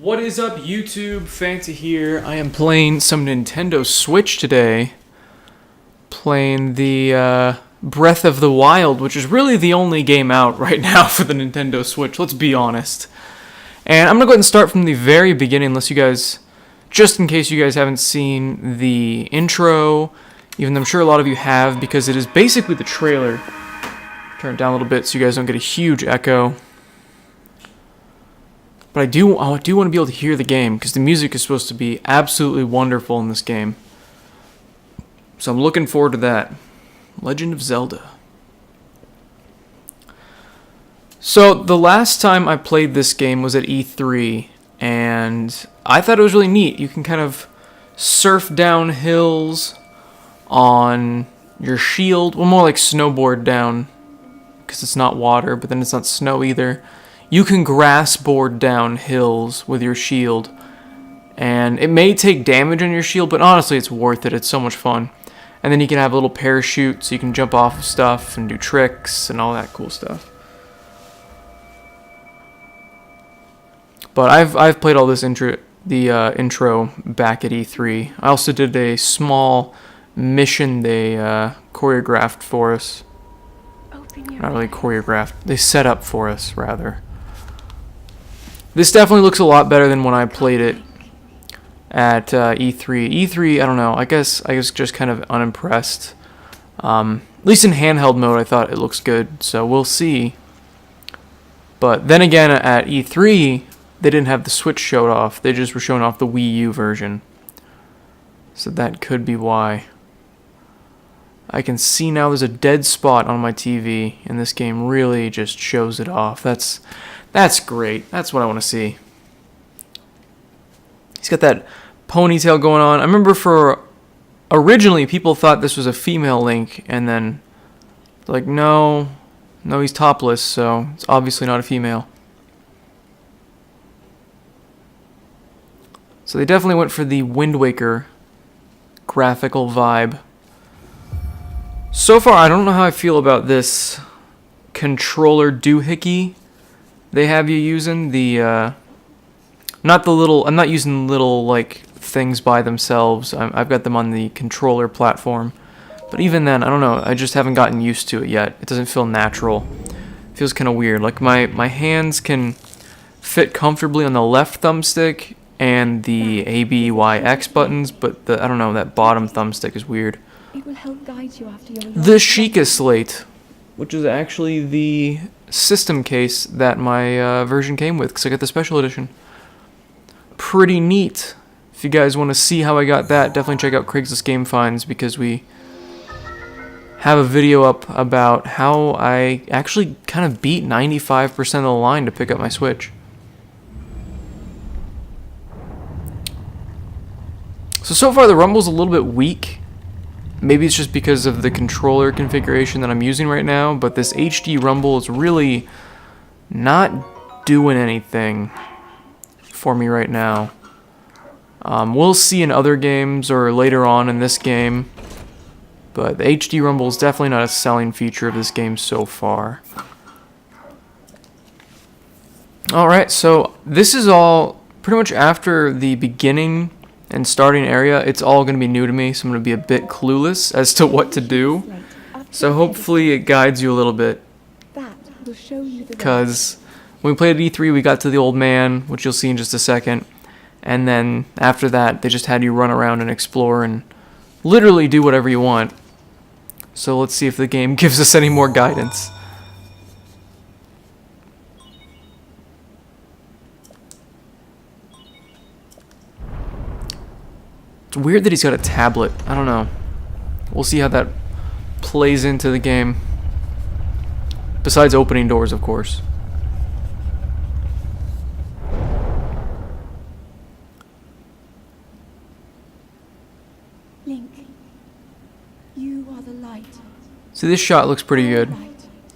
What is up, YouTube? Fanta here. I am playing some Nintendo Switch today. Playing the Breath of the Wild, which is really the only game out right now for the Nintendo Switch, let's be honest. And I'm going to go ahead and start from the very beginning, unless you guys, just in case you guys haven't seen the intro, even though I'm sure a lot of you have, because it is basically the trailer. Turn it down a little bit so you guys don't get a huge echo. But I do want to be able to hear the game, because the music is supposed to be absolutely wonderful in this game. So I'm looking forward to that. Legend of Zelda. So the last time I played this game was at E3, and I thought it was really neat. You can kind of surf down hills on your shield. Well, more like snowboard down, because it's not water, but then it's not snow either. You can grass board down hills with your shield, and it may take damage on your shield, but honestly it's worth it. It's so much fun. And then you can have a little parachute so you can jump off of stuff and do tricks and all that cool stuff. But I've played all this intro back at E3. I also did a small mission they choreographed for us. Not really choreographed. They set up for us, rather. This definitely looks a lot better than when I played it at E3. E3, I don't know. I guess just kind of unimpressed. At least in handheld mode, I thought it looks good. So we'll see. But then again, at E3, they didn't have the Switch showed off. They just were showing off the Wii U version. So that could be why. I can see now there's a dead spot on my TV, and this game really just shows it off. That's great. That's what I want to see. He's got that ponytail going on. I remember originally people thought this was a female Link, and then like, no, he's topless, so it's obviously not a female. So they definitely went for the Wind Waker graphical vibe. So far, I don't know how I feel about this controller doohickey they have you using. I'm not using little, like, things by themselves. I've got them on the controller platform. But even then, I don't know, I just haven't gotten used to it yet. It doesn't feel natural. It feels kind of weird. Like, my hands can fit comfortably on the left thumbstick and the A, B, Y, X buttons, but I don't know, that bottom thumbstick is weird. It will help guide you after your The Sheikah Slate, which is actually the system case that my version came with, because I got the special edition. Pretty neat. If you guys want to see how I got that, definitely check out Craigslist Game Finds, because we have a video up about how I actually kind of beat 95% of the line to pick up my Switch. So far the rumble's a little bit weak. Maybe it's just because of the controller configuration that I'm using right now, but this HD rumble is really not doing anything for me right now. We'll see in other games or later on in this game, but the HD rumble is definitely not a selling feature of this game so far. Alright, so this is all pretty much after the beginning and starting area. It's all going to be new to me, so I'm going to be a bit clueless as to what to do. So hopefully it guides you a little bit. Because when we played at E3, we got to the old man, which you'll see in just a second. And then after that, they just had you run around and explore and literally do whatever you want. So let's see if the game gives us any more guidance. It's weird that he's got a tablet. I don't know. We'll see how that plays into the game. Besides opening doors, of course. Link, you are the light. See, this shot looks pretty good.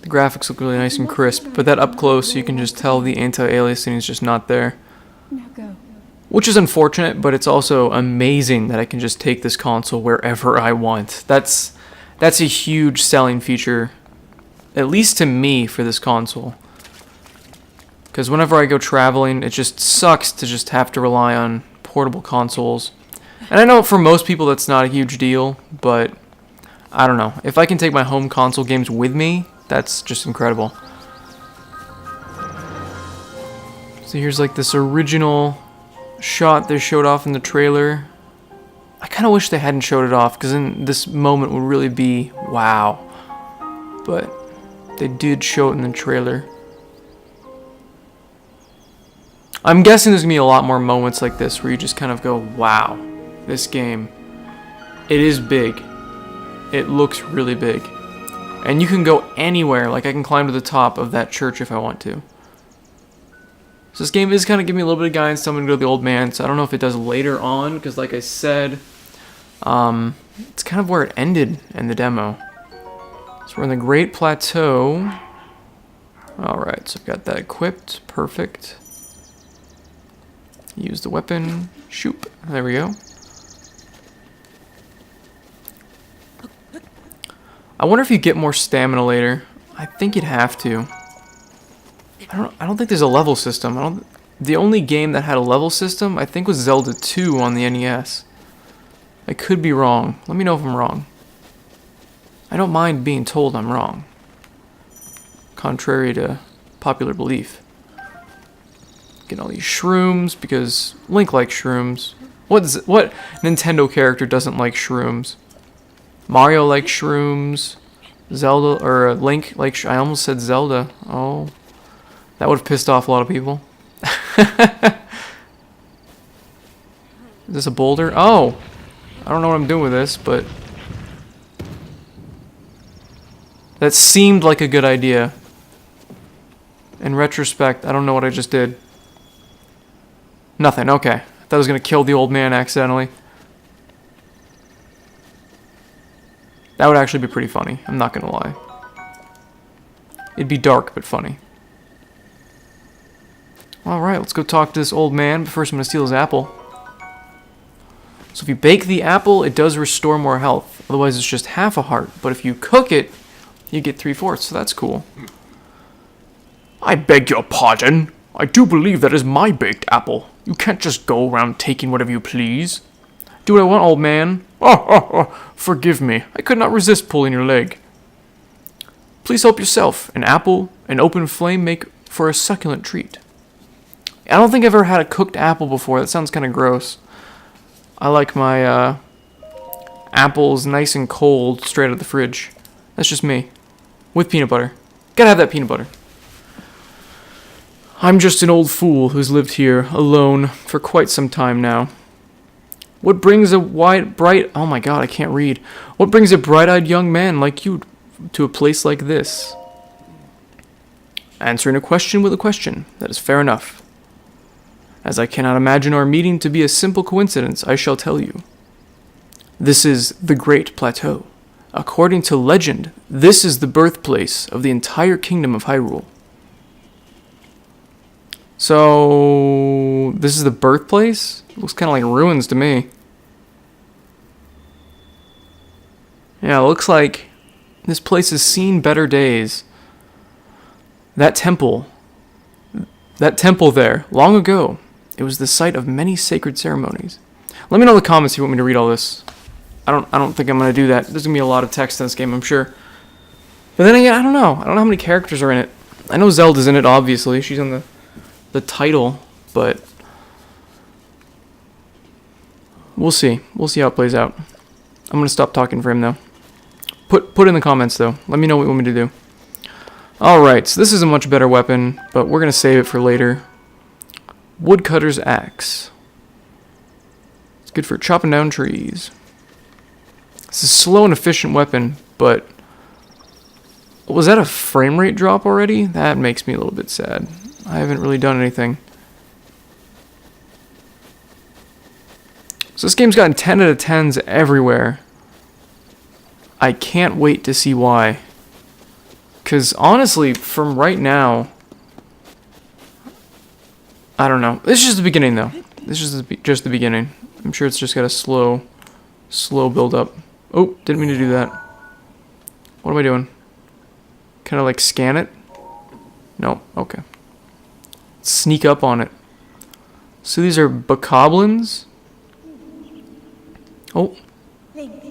The graphics look really nice and crisp, but that up close, you can just tell the anti-aliasing is just not there. Now go. Which is unfortunate, but it's also amazing that I can just take this console wherever I want. That's a huge selling feature, at least to me, for this console. Because whenever I go traveling, it just sucks to just have to rely on portable consoles. And I know for most people that's not a huge deal, but I don't know. If I can take my home console games with me, that's just incredible. So here's like this original shot they showed off in the trailer. I kind of wish they hadn't showed it off, because then this moment would really be wow. But they did show it in the trailer. I'm guessing there's going to be a lot more moments like this where you just kind of go, wow, this game, it is big. It looks really big. And you can go anywhere. Like, I can climb to the top of that church if I want to. So this game is kind of giving me a little bit of guidance. So I'm going to go to the old man. So I don't know if it does later on, because like I said, it's kind of where it ended in the demo. So we're in the Great Plateau. Alright, so I've got that equipped. Perfect. Use the weapon. Shoop. There we go. I wonder if you get more stamina later. I think you'd have to. I don't think there's a level system. The only game that had a level system, I think, was Zelda 2 on the NES. I could be wrong. Let me know if I'm wrong. I don't mind being told I'm wrong. Contrary to popular belief. Get all these shrooms because Link likes shrooms. What Nintendo character doesn't like shrooms? Mario likes shrooms. Zelda or Link likes. I almost said Zelda. Oh, that would have pissed off a lot of people. Is this a boulder? Oh, I don't know what I'm doing with this, but that seemed like a good idea. In retrospect, I don't know what I just did. Nothing, okay. I thought I was going to kill the old man accidentally. That would actually be pretty funny, I'm not going to lie. It'd be dark, but funny. Alright, let's go talk to this old man, but first I'm going to steal his apple. So if you bake the apple, it does restore more health. Otherwise it's just half a heart. But if you cook it, you get 3/4, so that's cool. I beg your pardon. I do believe that is my baked apple. You can't just go around taking whatever you please. Do what I want, old man. Forgive me. I could not resist pulling your leg. Please help yourself. An apple, an open flame make for a succulent treat. I don't think I've ever had a cooked apple before. That sounds kind of gross. I like my apples nice and cold straight out of the fridge. That's just me. With peanut butter. Gotta have that peanut butter. I'm just an old fool who's lived here alone for quite some time now. What brings a oh my god, I can't read. What brings a bright-eyed young man like you to a place like this? Answering a question with a question. That is fair enough. As I cannot imagine our meeting to be a simple coincidence, I shall tell you. This is the Great Plateau. According to legend, this is the birthplace of the entire kingdom of Hyrule. So, this is the birthplace? Looks kind of like ruins to me. Yeah, it looks like this place has seen better days. That temple there, long ago, it was the site of many sacred ceremonies. Let me know in the comments if you want me to read all this. I don't think I'm going to do that. There's going to be a lot of text in this game, I'm sure. But then again, I don't know. I don't know how many characters are in it. I know Zelda's in it, obviously. She's on the title, but we'll see. We'll see how it plays out. I'm going to stop talking for him, though. Put in the comments, though. Let me know what you want me to do. Alright, so this is a much better weapon, but we're going to save it for later. Woodcutter's Axe. It's good for chopping down trees. It's a slow and efficient weapon, but was that a frame rate drop already? That makes me a little bit sad. I haven't really done anything. So this game's gotten 10 out of 10s everywhere. I can't wait to see why. Because honestly, from right now, I don't know. This is just the beginning, though. This is just the beginning. I'm sure it's just got a slow build up. Oh, didn't mean to do that. What am I doing? Kind of like scan it? No, okay. Sneak up on it. So these are bokoblins. Oh. Link.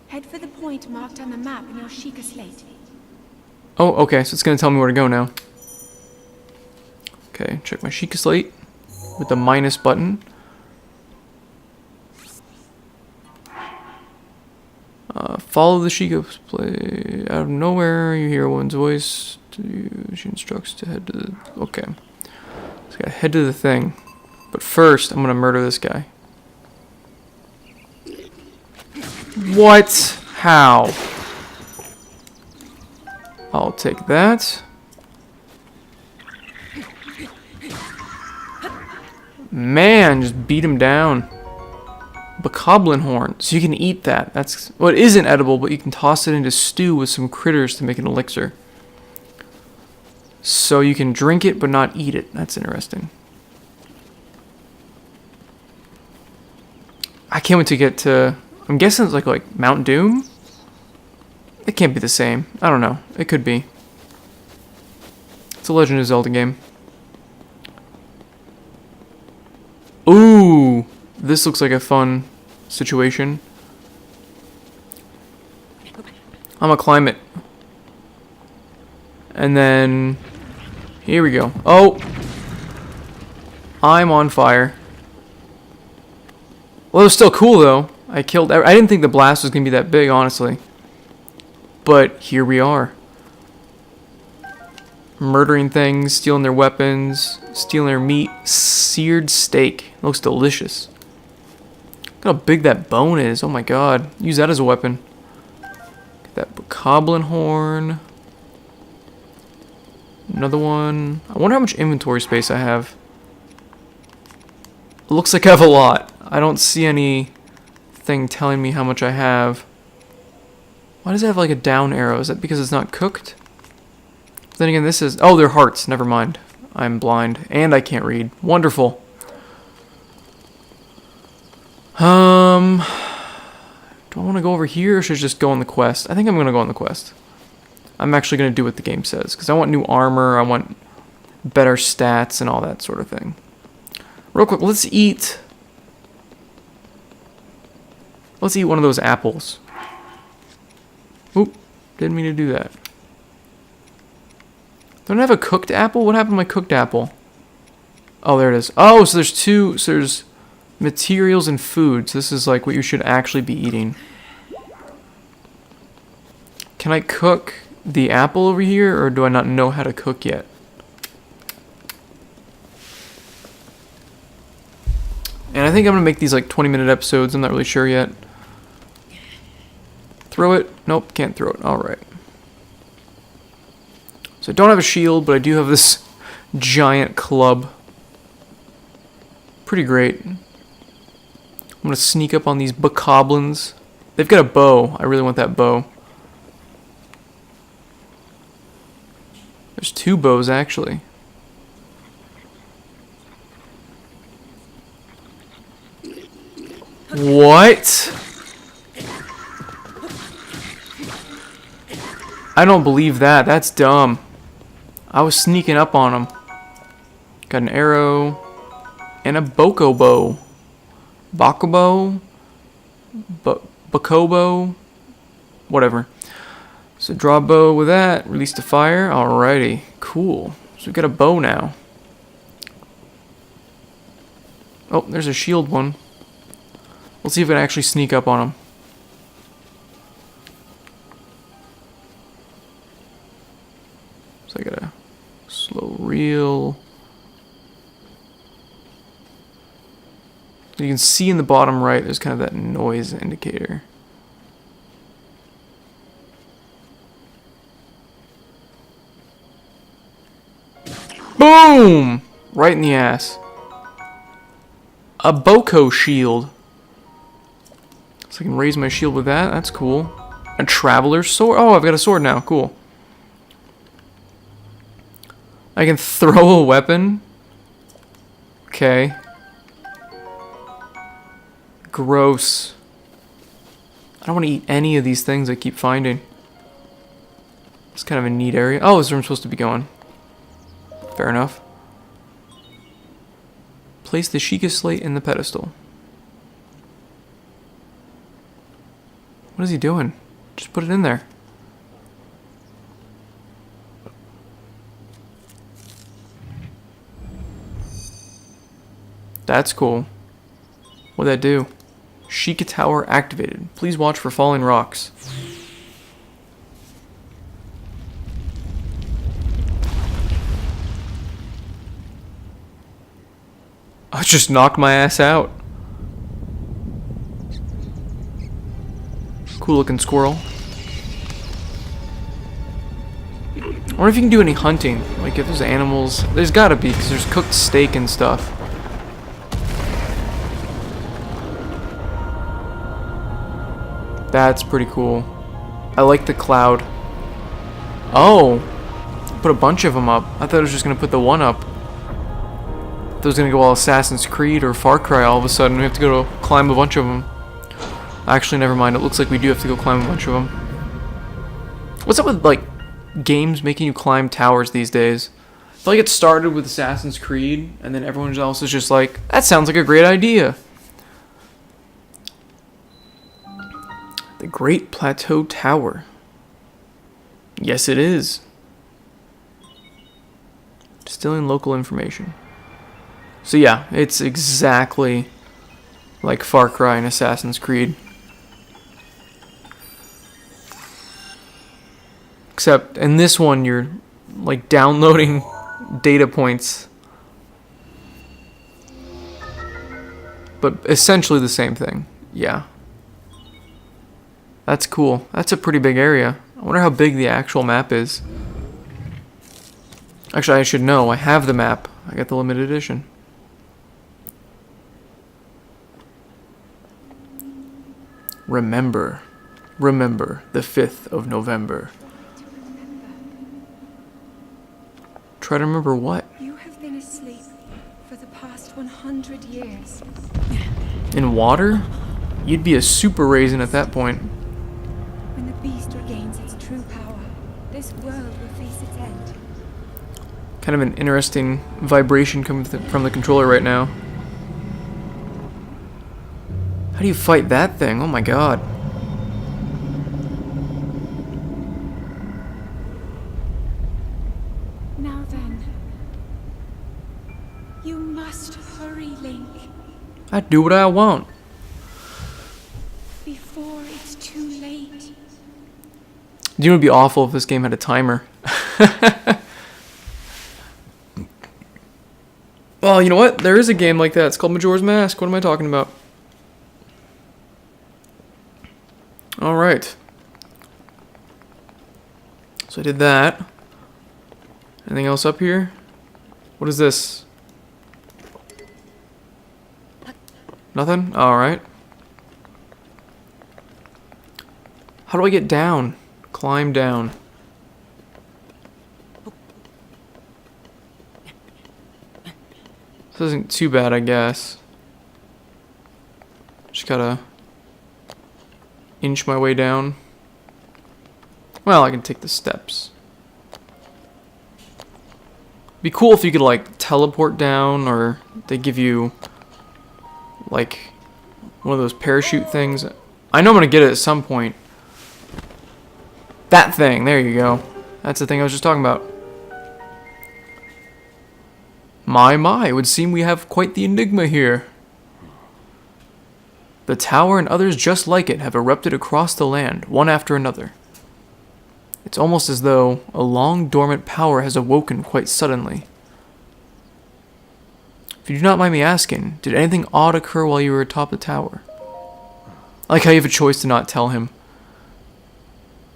Head for the point marked on the map in your Sheikah slate. Oh, okay, so it's going to tell me where to go now. Okay, check my Sheikah slate with the minus button. Follow the Sheikah play. Out of nowhere, you hear a woman's voice. She instructs to head to the... Okay. So I gotta head to the thing. But first, I'm gonna murder this guy. What? How? I'll take that. Man, just beat him down. Bokoblin horn. So you can eat that. That's... Well, it isn't edible, but you can toss it into stew with some critters to make an elixir. So you can drink it, but not eat it. That's interesting. I can't wait to get to... I'm guessing it's like Mount Doom? It can't be the same. I don't know. It could be. It's a Legend of Zelda game. Ooh! This looks like a fun situation. I'm gonna climb it. And then... Here we go. Oh! I'm on fire. Well, it was still cool, though. I didn't think the blast was gonna be that big, honestly. But here we are. Murdering things, stealing their weapons, stealing their meat. Seared steak. It looks delicious. Look how big that bone is. Oh my god. Use that as a weapon. Get that bokoblin horn. Another one. I wonder how much inventory space I have. It looks like I have a lot. I don't see anything telling me how much I have. Why does it have like a down arrow? Is that because it's not cooked? Then again, this is... Oh, they're hearts. Never mind. I'm blind. And I can't read. Wonderful. Do I want to go over here or should I just go on the quest? I think I'm going to go on the quest. I'm actually going to do what the game says. Because I want new armor. I want better stats and all that sort of thing. Real quick, let's eat... Let's eat one of those apples. Oop. Didn't mean to do that. Don't I have a cooked apple? What happened to my cooked apple? Oh, there it is. Oh, so there's two... So there's materials and foods. This is like what you should actually be eating. Can I cook the apple over here, or do I not know how to cook yet? And I think I'm going to make these like 20-minute episodes. I'm not really sure yet. Throw it. Nope, can't throw it. Alright. So I don't have a shield, but I do have this giant club. Pretty great. I'm going to sneak up on these bokoblins. They've got a bow. I really want that bow. There's two bows, actually. What? I don't believe that. That's dumb. I was sneaking up on him. Got an arrow. And a bokobo. Bakubo? Bakobo? Whatever. So draw a bow with that. Release the fire. Alrighty. Cool. So we got a bow now. Oh, there's a shield one. Let's see if we can actually sneak up on him. So I gotta slow reel. You can see in the bottom right, there's kind of that noise indicator. Boom! Right in the ass. A Boko shield. So I can raise my shield with that. That's cool. A traveler's sword. Oh, I've got a sword now. Cool. I can throw a weapon. Okay. Gross. I don't want to eat any of these things I keep finding. It's kind of a neat area. Oh, this is where I'm supposed to be going. Fair enough. Place the Sheikah slate in the pedestal. What is he doing? Just put it in there. That's cool. What'd that do? Sheikah Tower activated. Please watch for falling rocks. I just knocked my ass out. Cool looking squirrel. I wonder if you can do any hunting. Like if there's animals. There's gotta be, because there's cooked steak and stuff. That's pretty cool. I like the cloud. Oh! Put a bunch of them up. I thought it was just gonna put the one up. I thought it was gonna go all Assassin's Creed or Far Cry all of a sudden. We have to go to climb a bunch of them. Actually, never mind. It looks like we do have to go climb a bunch of them. What's up with, like, games making you climb towers these days? I feel like it started with Assassin's Creed, and then everyone else is just like, that sounds like a great idea. The Great Plateau Tower. Yes, it is. Distilling local information. So yeah, it's exactly like Far Cry and Assassin's Creed. Except in this one, you're like downloading data points. But essentially the same thing. Yeah. That's cool. That's a pretty big area. I wonder how big the actual map is. Actually, I should know. I have the map. I got the limited edition. Remember. Remember the 5th of November. Try to remember what? You have been asleep for the past 100 years. In water? You'd be a super raisin at that point. When the beast regains its true power, this world will face its end. Kind of an interesting vibration coming from the controller right now. How do you fight that thing? Oh my god. Now then, you must hurry, Link, I do what I want. before it's too late. Do you know it would be awful if this game had a timer? Well, you know what? There is a game like that. It's called Majora's Mask. What am I talking about? Alright. So I did that. Anything else up here? What is this? Nothing? Alright. How do I get down? Climb down. This isn't too bad, I guess. Just gotta inch my way down. Well, I can take the steps. Be cool if you could like teleport down, or they give you like one of those parachute things. I know I'm gonna get it at some point. That thing, there you go. That's the thing I was just talking about. My, it would seem we have quite the enigma here. The tower and others just like it have erupted across the land, one after another. It's almost as though a long dormant power has awoken quite suddenly. If you do not mind me asking, did anything odd occur while you were atop the tower? I like how you have a choice to not tell him.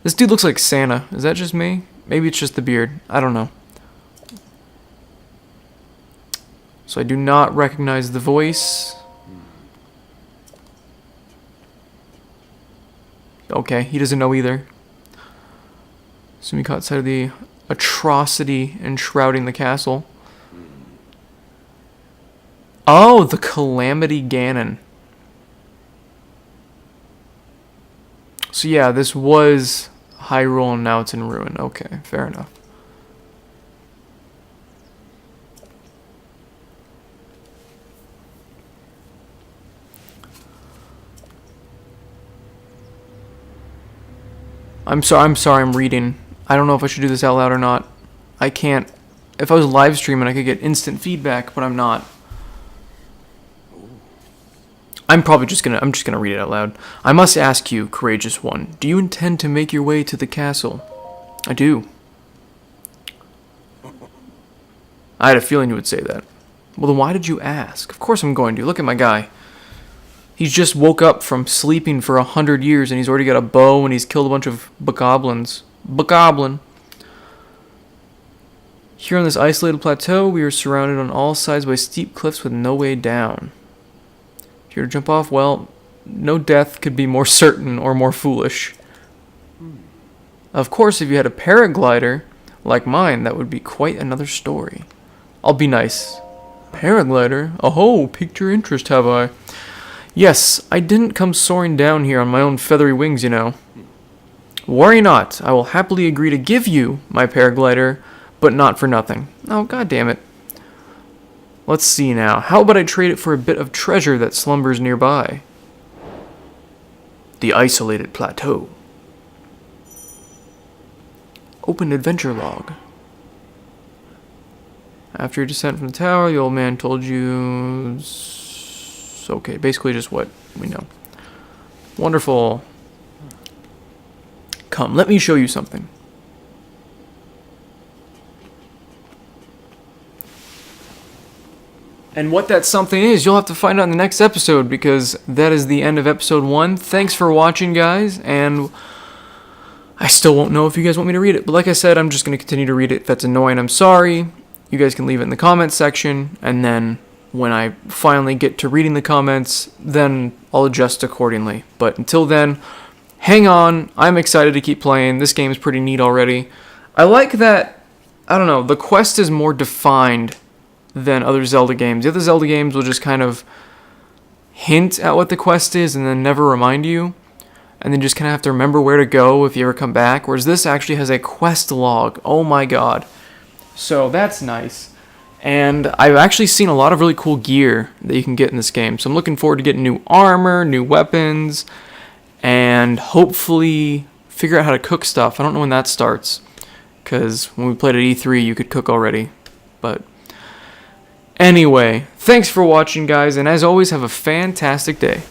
This dude looks like Santa. Is that just me? Maybe it's just the beard. I don't know. So I do not recognize the voice. Okay, he doesn't know either. So we caught sight of the atrocity enshrouding the castle. Oh, the Calamity Ganon. So yeah, this was Hyrule and now it's in ruin. Okay, fair enough. I'm sorry, I'm reading. I don't know if I should do this out loud or not. I can't. If I was live streaming, I could get instant feedback, but I'm not. I'm just gonna read it out loud. I must ask you, courageous one, do you intend to make your way to the castle? I do. I had a feeling you would say that. Well, then why did you ask? Of course I'm going to. Look at my guy. He's just woke up from sleeping for 100 years, and he's already got a bow, and he's killed a bunch of bokoblins. Bokoblin. Here on this isolated plateau, we are surrounded on all sides by steep cliffs with no way down. If you were to jump off, well, no death could be more certain or more foolish. Of course, if you had a paraglider like mine, that would be quite another story. I'll be nice. Paraglider? Oh, piqued your interest, have I? Yes, I didn't come soaring down here on my own feathery wings, you know. Worry not, I will happily agree to give you my paraglider, but not for nothing. Oh, god damn it. Let's see now. How about I trade it for a bit of treasure that slumbers nearby? The isolated plateau. Open adventure log. After your descent from the tower, the old man told you... Okay, basically just what we know. Wonderful. Come, let me show you something. And what that something is, you'll have to find out in the next episode, because that is the end of episode 1. Thanks for watching, guys, and I still won't know if you guys want me to read it. But like I said, I'm just going to continue to read it. If that's annoying, I'm sorry. You guys can leave it in the comments section, and then when I finally get to reading the comments, then I'll adjust accordingly. But until then, hang on. I'm excited to keep playing. This game is pretty neat already. I like that, I don't know, the quest is more defined than other Zelda games. The other Zelda games will just kind of hint at what the quest is and then never remind you, and then just kind of have to remember where to go if you ever come back, whereas this actually has a quest log. Oh my god. So that's nice. And I've actually seen a lot of really cool gear that you can get in this game, so I'm looking forward to getting new armor, new weapons, and hopefully figure out how to cook stuff. I don't know when that starts, because when we played at E3 you could cook already. But anyway, thanks for watching, guys, and as always, have a fantastic day.